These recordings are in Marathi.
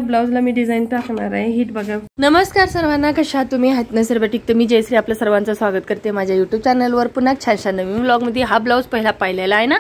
ब्लाउजला मी डिझाईन टाकणार आहे, हिट बघा. नमस्कार सर्वांना, कशा आहात तुम्ही? हात न सर्व ठीक तर मी जयश्री आपल्या सर्वांचं स्वागत करते माझ्या युट्यूब चॅनलवर पुन्हा छान नवीन व्लॉगमध्ये. हा ब्लाऊज पहिला पाहिलेला आहे ना,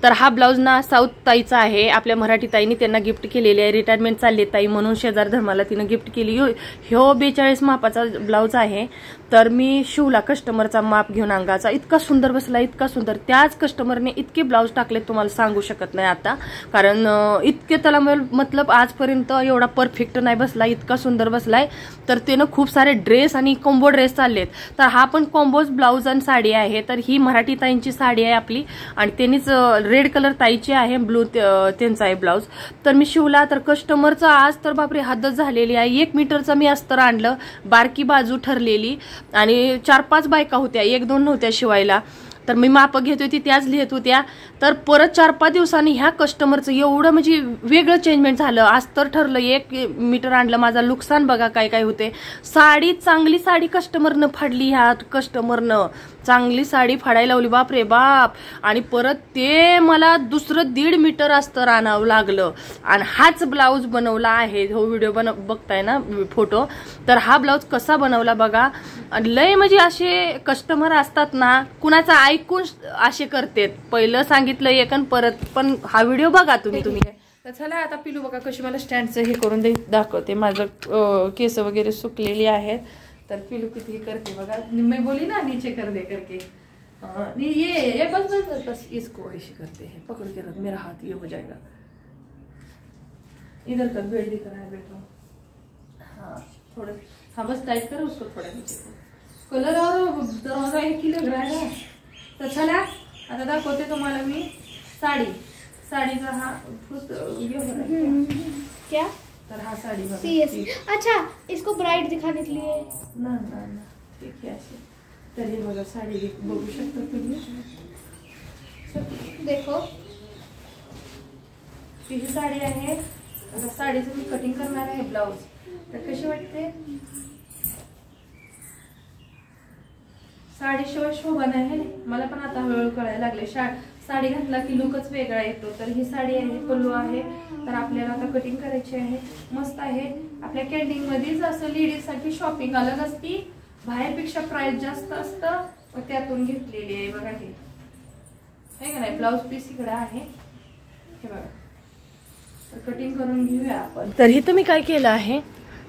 तर हा ब्लाऊज ना साऊथ ताईचा आहे. आपल्या मराठी ताईने त्यांना गिफ्ट केलेली आहे. रिटायरमेंट चालली ताई म्हणून शेजार धर्माला तिनं गिफ्ट केली. ह्यो 42 मापाचा ब्लाऊज आहे. तर मी शिवला कस्टमरचा माप घेऊन अंगाचा. इतका सुंदर बसला, इतका सुंदर. त्याच कस्टमरने इतके ब्लाऊज टाकले तुम्हाला सांगू शकत नाही आता, कारण इतके त्याला मतलब आजपर्यंत एवढा परफेक्ट नाही बसला, इतका सुंदर बसलाय. तर त्यानं खूप सारे ड्रेस आणि कॉम्बो ड्रेस चाललेत. तर हा पण कॉम्बोज ब्लाऊज आणि साडी आहे. तर ही मराठी ताईंची साडी आहे आपली आणि त्यांनीच रेड कलर ताईची आहे, ब्लू त्यांचा आहे ब्लाऊज. तर मी शिवला. तर कस्टमरचा आज तर बापरे हद्दच झालेली आहे. 1 मीटरचं मी अस्तर आणलं, बारकी बाजू ठरलेली आणि 4-5 बायका होत्या, 1-2 नव्हत्या शिवायला. तर मी माप घेत होती, त्याच लिहित होत्या. तर परत 4-5 दिवसांनी ह्या कस्टमरचं एवढं म्हणजे वेगळं चेंजमेंट झालं. आज तर ठरलं 1 मीटर आणलं. माझा नुकसान बघा काय काय होते. साडी चांगली साडी कस्टमरनं फाडली. ह्या कस्टमरनं चांगली साडी फाडायला लावली, बाप रे बाप. आणि परत ते मला दुसरं 1.5 मीटर अस्तर आणावं लागलं आणि हाच ब्लाऊज बनवला आहे. हो व्हिडिओ बघताय ना, फोटो. तर हा ब्लाऊज कसा बनवला बघा. लय म्हणजे असे कस्टमर असतात ना, कुणाचा ऐकून असे करतात. पहिलं सांगितलं एक आणि परत, पण हा व्हिडिओ बघा तुम्ही. तर चला आता पिलू बघा कशी मला स्टँडचं हे करून दाखवते. माझं केस वगैरे सुकलेली आहेत. तर पिलू किती करते बघा. मैं बोली ना नीचे कर दे करके, ये बस बस बस इसको ऐसे करते हैं, पकड़ के रख, मेरा हाथ ये हो जाएगा. इधर कर, बेड दिख रहा है बेटा. हाँ थोड़ा, हाँ बस टाइट करो उसको थोड़ा नीचे. कलर और दरवाजा एक ही लग रहा है. तर चला आता दाखवते तुम्हाला मी साडीचा हा क्या. तर हा साडी अच्छा, इसको ब्राइड दिखाने के लिए ना ठीक है असे. तर हे बघा साडी बघू शकता तुम्ही. देखो ही साडी आहे. आता साडीचं मी कटिंग करणार आहे ब्लाऊज. तर कशी वाटते साडीशिवाय शोभा नाही. मला पण आता हळूहळू कळायला लागले. साडी घातला की लुकच वेगळा येतो. तर ही साडी आहे, पल्लू आहे. तर आपल्याला आता कटिंग करायची आहे. मस्त आहे. आपल्या कॅन्टीन मध्येच असं लेडीज साठी शॉपिंग अलग असती, बाहेरपेक्षा प्राइस जास्त असतं. व त्यातून घेतलेली आहे बघा. हे का नाही, ब्लाऊज पीस इकडे आहे हे बघा. तर कटिंग करून घेऊया आपण. तर हे तुम्ही काय केलं आहे,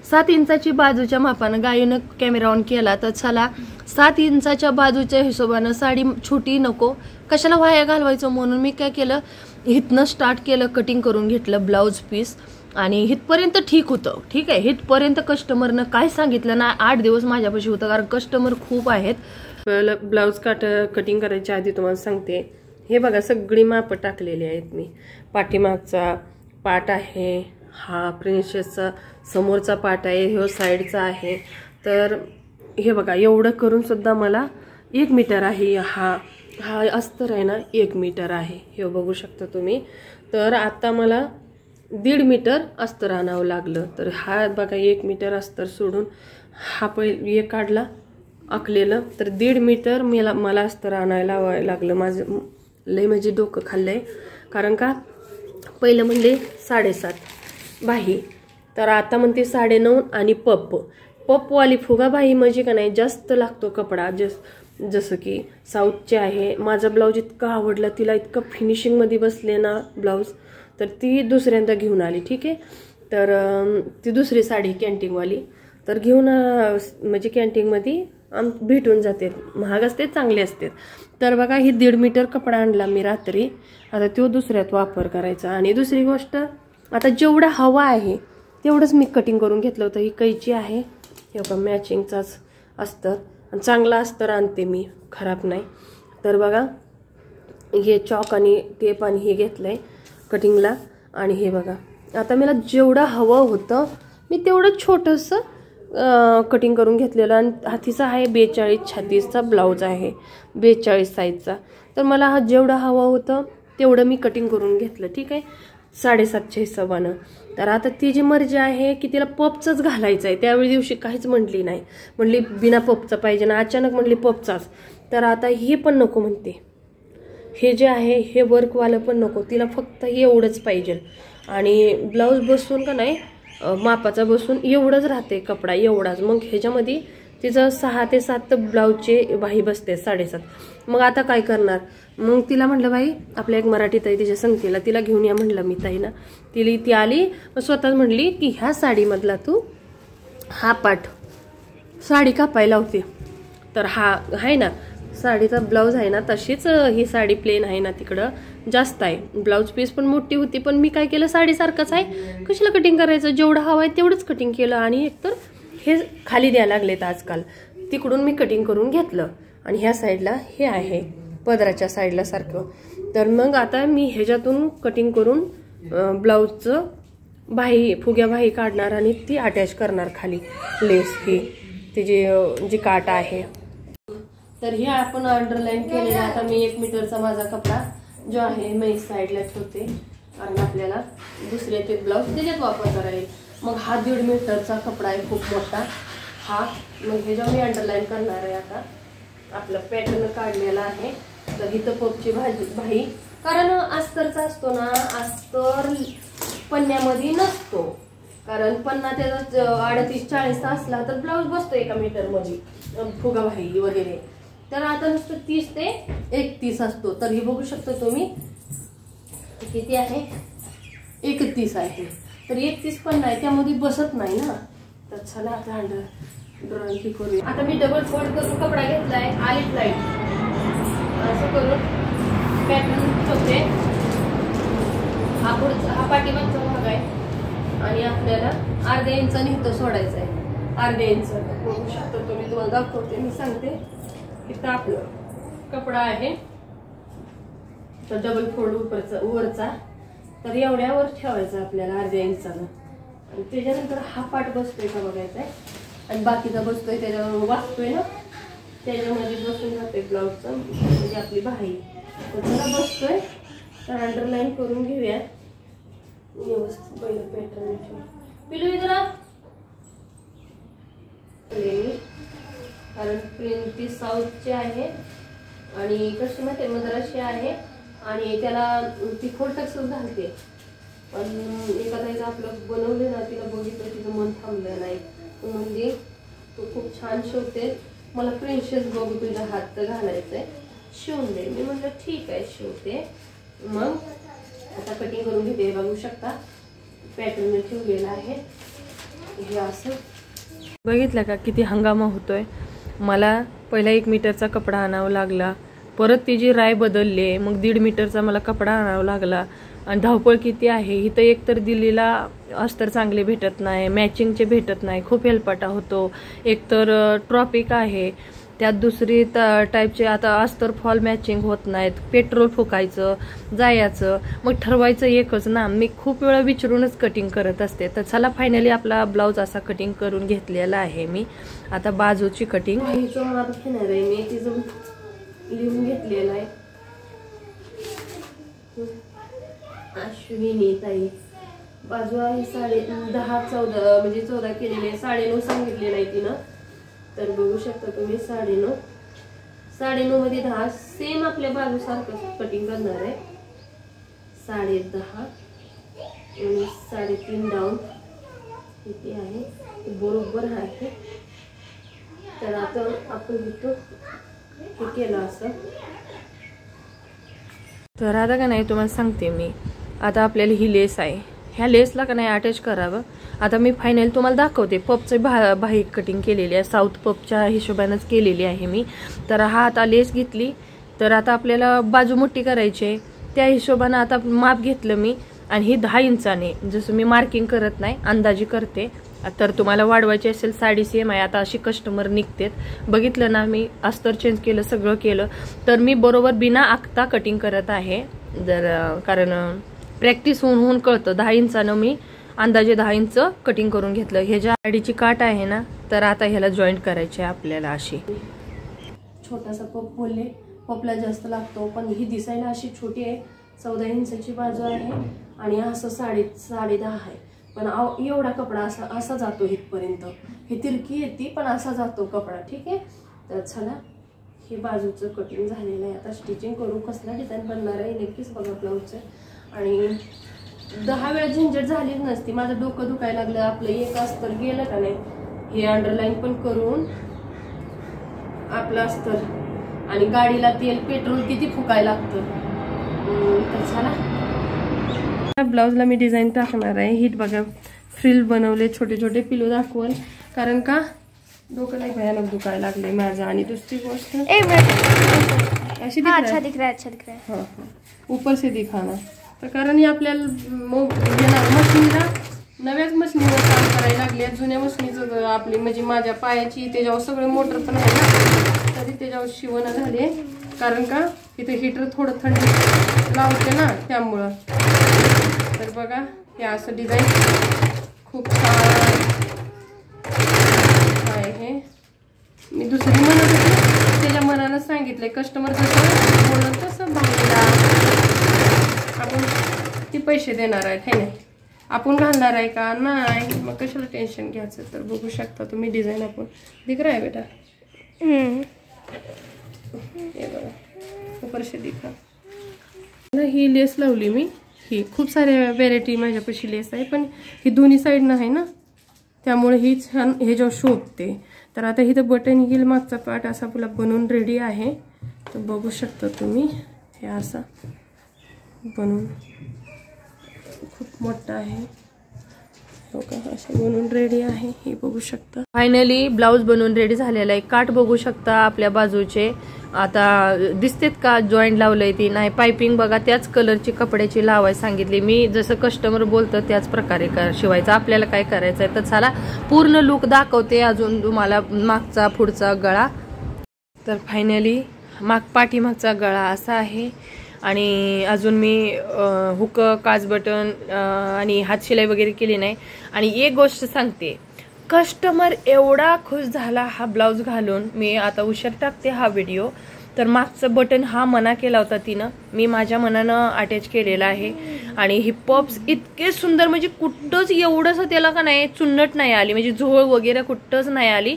7 इंचाची बाजूच्या मापानं गायीनं कॅमेरा ऑन केला. तर चला 7 इंचाच्या बाजूच्या हिशोबानं साडी छोटी नको, कशाला वाया घालवायचं म्हणून मी काय केलं, हिथनं स्टार्ट केलं, कटिंग करून घेतलं ब्लाऊज पीस. आणि हिथपर्यंत ठीक होतं. ठीक आहे, हिथपर्यंत कस्टमरनं काय सांगितलं ना, 8 दिवस माझ्यापाशी होतं, कारण कस्टमर खूप आहेत. ब्लाऊज कटिंग करायच्या आधी तुम्हाला सांगते, हे बघा सगळी मापं टाकलेली आहेत मी. पाठीमागचा पाट आहे, हा प्रिन्सेसचा समोरचा पाट आहे, ह्यो साईडचा आहे. तर हे बघा एवढं करून सुद्धा मला 1 मीटर आहे. हा अस्तर आहे ना 1 मीटर आहे, हे बघू शकता तुम्ही. तर आता मला 1.5 मीटर अस्तर आणावं लागलं. तर हा बघा 1 मीटर अस्तर सोडून हा पहिले काढला आखलेलं. तर 1.5 मीटर मला अस्तर आणायला लागलं. माझं लय म्हणजे डोकं खाल्लंय. कारण का पहिलं म्हणले 7.5 बाही, तर आता म्हणते 9.5 आणि पपवाली फुगाबाई म्हणजे का नाही जास्त लागतो कपडा. जसं की साऊथचे आहे. माझा ब्लाऊज इतका आवडला तिला, इतकं फिनिशिंगमध्ये बसले ना ब्लाऊज. तर ती दुसऱ्यांदा घेऊन आली. ठीक आहे, तर ती दुसरी साडी कॅन्टीनवाली तर घेऊन म्हणजे कॅन्टीनमध्ये भेटून जाते, महाग असते, चांगले असते. तर बघा ही 1.5 मीटर कपडा आणला मी रात्री. आता तो दुसऱ्यात वापर करायचा. आणि दुसरी गोष्ट, आता जेवढा हवा आहे तेवढंच मी कटिंग करून घेतलं होतं. ही कैची आहे, हे बघा मॅचिंगचाच अस्तर, आणि चांगला अस्तर आणते मी, खराब नाही. तर बघा हे चॉक आणि टेप आणि हे घेतलंय कटिंगला. आणि हे बघा आता मला जेवढं हवं होतं मी तेवढं छोटंसं कटिंग करून घेतलेलं. आणि हातीचा आहे 42 छातीचा ब्लाऊज आहे, 42 साईजचा. तर मला हा जेवढं हवं होतं तेवढं मी कटिंग करून घेतलं. ठीक आहे, 7.5च्या हिशोबानं. तर आता ती जी मर्जी आहे की तिला पपचंच घालायचं आहे. त्यावेळी दिवशी काहीच म्हटली नाही, म्हणली बिना पपचं पाहिजे ना, अचानक म्हणली पपचाच. तर आता हे पण नको म्हणते, हे जे आहे हे वर्कवालं पण नको, तिला फक्त हे एवढंच पाहिजे. आणि ब्लाऊज बसून का नाही मापाचा बसून एवढंच राहते कपडा, एवढाच. मग ह्याच्यामध्ये तिचं 6 ते 7 ब्लाऊजचे बाही बसते, 7.5. मग आता काय करणार? मग तिला म्हटलं बाई, आपल्या एक मराठी ताई तिच्या संगतीला, तिला घेऊन या म्हटलं मी ताई ना. ती आली, स्वतःच म्हणली की ह्या साडीमधला तू हा पाठ साडी कापायला लावते. तर हा आहे ना साडीचा ब्लाऊज आहे ना, तशीच ही साडी प्लेन आहे ना, तिकडं जास्त आहे. ब्लाऊज पीस पण मोठी होती, पण मी काय केलं, साडीसारखंच आहे, कशाला कटिंग करायचं, जेवढं हवं आहे तेवढंच कटिंग केलं. आणि एकतर हे खाली द्यायला लागलेत आजकाल, तिकडून मी कटिंग करून घेतलं. आणि ह्या साईडला हे आहे पदराच्या साईडला सारखं. तर मग आता मी ह्याच्यातून कटिंग करून ब्लाऊजचं बाही, फुग्या बाही काढणार आणि ती अटॅच करणार खाली लेस, ही तिची जी काट आहे. तर हे आपण अंडरलाईन केलेला. आता मी 1 मीटरचा माझा कपडा जो आहे मी साईडला ठेवते, कारण आपल्याला दुसरे ते ब्लाऊज त्याच्यात वापरता येईल. मग हा 1.5 मीटरचा कपडा आहे, खूप मोठा हा. मग हे जेव्हा मी अंडरलाईन करणार आहे, आता आपलं पॅटर्न काढलेला आहे. तर इथं पपची बाही, कारण अस्तरचा असतो ना, अस्तर पन्न्यामध्ये नसतो, कारण पन्ना त्याचा 38-40 असला तर ब्लाऊज बसतो 1 मीटर मध्ये फुगा बाही वगैरे. तर आता नुसतं 30 ते 31 असतो. तर हे बघू शकता तुम्ही किती आहे, 31 आहे. तर 31 पन्ना आहे, त्यामध्ये बसत नाही ना. तर चला आता ड्रॉइंग करूया. आता मी डबल फोल्ड करून कपडा घेतलाय, आली लाईट असं करून पॅटर्न ठेवते. हा पाठीमागचा भाग आहे आणि आपल्याला अर्ध्या इंचाने इथं सोडायचं आहे, अर्ध्या इंच. बघू शकता तुम्ही, तुम्हाला दाखवते, मी सांगते. इथं आपलं कपडा आहे, तर डबल फोल्ड वरचा, तर एवढ्यावर ठेवायचा आपल्याला अर्ध्या इंचानं. आणि त्याच्यानंतर हा पाठ बसतोय का बघायचा आहे, आणि बाकीचा बसतोय त्याच्यावर वाचतोय ना, त्याच्यामध्ये बसून जातोय ब्लाऊजचं, म्हणजे आपली बाही. तर त्याला बसतोय. तर अंडरलाईन करून घेऊया व्यवस्थित. पहिलं पॅटर्न पिलू जरा, कारण प्रिंट ती साऊथची आहे आणि कशी माहिती मद्रासी आहे, आणि त्याला ती खोटच घालते. पण एखाद्या आपलं बनवले ना, तिला बघितलं तिचं मन थांबलं नाही, म्हणजे तू खूप छान शिवते, मला प्रिन्सेस बघू तुझ्या हात घालायचंय, शिवून दे. मी म्हटलं ठीक आहे, शिवते. मग आता कटिंग करून घेते. बघू शकता पॅटर्न ठेवलेला आहे. हे असं बघितलं का किती हंगामा होतोय. मला पहिला 1 मीटरचा कपडा आणावा लागला, परत तिची राय बदलली, मग 1.5 मीटरचा मला कपडा आणावा लागला. आणि धावपळ किती आहे इथं. एकतर दिल्लीला अस्तर चांगले भेटत नाही, मॅचिंगचे भेटत नाही, खूप हेलपाटा होतो. एकतर ट्रॉपिक आहे, त्यात दुसरी टाईपचे आता अस्तर फॉल मॅचिंग होत नाहीत, पेट्रोल फुकायचं जायचं, मग ठरवायचं एकच ना. मी खूप वेळा विचारूनच कटिंग करत असते. तर चला फायनली आपला ब्लाऊज असा कटिंग करून घेतलेला आहे मी. आता बाजूची कटिंग आता घेणार आहे मी, तिचं लिहून घेतलेलं आहे. अश्विनी ताई, बाजू आहे 10-14, म्हणजे 14 केलेली आहे, 9.5 सांगितलेलं आहे तिनं. तर बघू शकता तुम्ही 9.5 मध्ये 10 सेम आपल्या बाजू सारखं कटिंग करणार आहे. 10.5 आणि 3.5 डाऊन किती आहे बरोबर आहे. तर आता आपण इथं हे केलं असं. तर आता का नाही तुम्हाला सांगते मी, आता आपल्याला ही लेस आहे, ह्या लेसला का नाही अटॅच करावं. आता मी फायनल तुम्हाला दाखवते. पपचं बाही कटिंग केलेली आहे, साऊथ पपच्या हिशोबानेच केलेली आहे मी. तर हा आता लेस घेतली, तर आता आपल्याला बाजू मोठी करायची आहे, त्या हिशोबाने आता माप घेतलं मी. आणि ही 10 इंचाने, जसं मी मार्किंग करत नाही, अंदाजी करते. तर तुम्हाला वाढवायची असेल, साडी सेम आहे. आता अशी कस्टमर निघतेत, बघितलं ना, मी अस्तर चेंज केलं, सगळं केलं. तर मी बरोबर बिना आखता कटिंग करत आहे, कारण प्रॅक्टिस होऊन कळतं. 10 इंचानं मी अंदाजे 10 इंच कटिंग करून घेतलं. ह्याच्या साडीची काट आहे ना, तर आता ह्याला जॉईंट करायची आहे आपल्याला. अशी छोटासा पप बोलले, पपला जास्त लागतो, पण ही दिसायला अशी छोटी आहे. 14 इंचाची बाजू आहे आणि असं 10.5 आहे. पण एवढा कपडा असा जातो इथपर्यंत. हे तिरकी येते पण असा जातो कपडा. ठीक आहे, तर चला हे बाजूचं कटिंग झालेलं आहे. आता स्टिचिंग करू, कसला डिझाईन बनणार आहे नक्कीच बघा ब्लाऊजचं. आणि 10 वेळा झंझट झालीच नसती. माझं डोकं दुखायला लागलं, आपलं एक अस्तर गेलं का नाही, हे अंडरलाईन पण करून आपलं अस्तर, आणि गाडीला तेल पेट्रोल किती फुकायला लागतं. तर चला, ब्लाउजला मी डिझाईन टाकणार आहे. हिट बघा, फ्रिल बनवले, छोटे छोटे पिलो दाखवल, कारण का डोकं नाही भयानक दुखायला लागले माझं. आणि दुसरी गोष्ट अशी अच्छा दिख रहा है, अच्छा दिख रहा है. हाँ हाँ, ऊपर से दिखाना. तर कारण हे आपल्याला मशीनला, नव्याच मशीनीवर काम करायला लागले. जुन्या मशीनीचं आपली म्हणजे माझ्या पायाची त्याच्यावर सगळे मोटर पण आहे ना, तरी त्याच्यावर शिवणं झाले. कारण का इथे हिटर थोडं थंडी लावते ना, त्यामुळं. तर बघा, हे असं डिझाईन खूप छान आहे. हे मी दुसरी म्हणत होते, त्याच्या मनानं सांगितलंय. कस्टमर जसं बोलत तसं भांगला आपण ती पैसे देणार आहेत, हे नाही आपण घालणार आहे का नाही, मग कशाला टेन्शन घ्यायचं. तर बघू शकता तुम्ही डिझाईन, आपण दिख रहा है बेटा, हे बघा ऊपर से दिखा. ही लेस लावली मी. ही खूप साऱ्या व्हेरायटी माझ्यापाशी लेस आहे, पण ही दोन्ही साईडनं आहे ना, त्यामुळे ही छान ह्याच्यावर शोभते. तर आता इथं बटन येईल, मागचा पार्ट असा आपला बनवून रेडी आहे. तर बघू शकता तुम्ही, हे असा बनवून खूप मोठा आहे बघा, असं बनवून रेडी आहे. हे बघू शकता. फायनली ब्लाऊज बनवून रेडी झालेला आहे. काठ बघू शकता आपल्या बाजूचे. आता दिसतेत का जॉईंट लावलंय ती नाही. पायपिंग बघा, त्याच कलरची कपड्याची लावाय सांगितली मी. जसं कस्टमर बोलतं त्याच प्रकारे शिवायचं. आपल्याला काय करायचंय, तर चला पूर्ण लुक दाखवते अजून तुम्हाला. मागचा पुढचा गळा, तर फायनली पाठीमागचा गळा असा आहे. आणि अजून मी हुक, काच बटन आणि हात शिलाई वगैरे केली नाही. आणि एक गोष्ट सांगते, कस्टमर एवढा खुश झाला हा ब्लाऊज घालून. मी आता उशीर टाकते हा व्हिडिओ. तर मागचं बटन हा मना केला होता तिनं, मी माझ्या मनानं अटॅच केलेला आहे. आणि ही पॉप्स इतके सुंदर, म्हणजे कुठंच एवढंच त्याला का नाही चुन्नट नाही आली, म्हणजे झोळ वगैरे कुठंच नाही आली.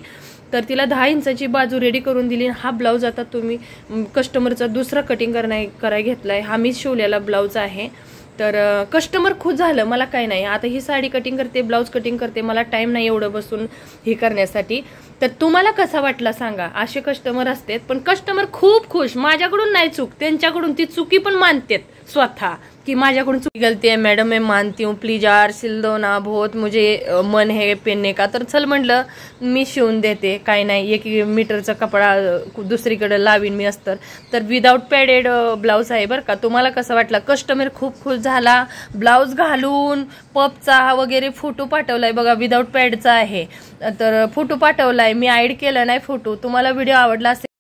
तर तिला 10 इंचाची बाजू रेडी करून दिली. हा ब्लाऊज आता तुम्ही कस्टमरचा दुसरा कटिंग करायला घेतलाय. हा मी शिवलेला ब्लाऊज आहे. तर कस्टमर खुश झालं, मला काय नाही. आता ही साडी कटिंग करते, ब्लाऊज कटिंग करते, मला टाइम नाही एवढं बसून हे करण्यासाठी. तर तुम्हाला कसा वाटला सांगा. असे कस्टमर असतात, पण कस्टमर खूप खुश. माझ्याकडून नाही चूक, त्यांच्याकडून ती चुकी पण मानतात स्वतः, की माझ्याकडून चुकी गलती है मैडम, मैं मानती हूँ, प्लीज यार सिल दो ना, बहुत मुझे मन है पहनने का. तर चल म्हटलं मी शिवून देते, काय नाही. 1 मीटरचा कपडा दुसरीकडे लावीन मी अस्तर. तर विदाउट पॅडेड ब्लाऊज आहे बरं का. तुम्हाला कसं वाटलं. कस्टमर खूप खुश झाला ब्लाऊज घालून. पपचा वगैरे फोटो पाठवलाय बघा, विदाउट पॅडचा आहे. तर फोटो पाठवलाय, मी ऍड केला नाही फोटो. तुम्हाला व्हिडिओ आवडला असेल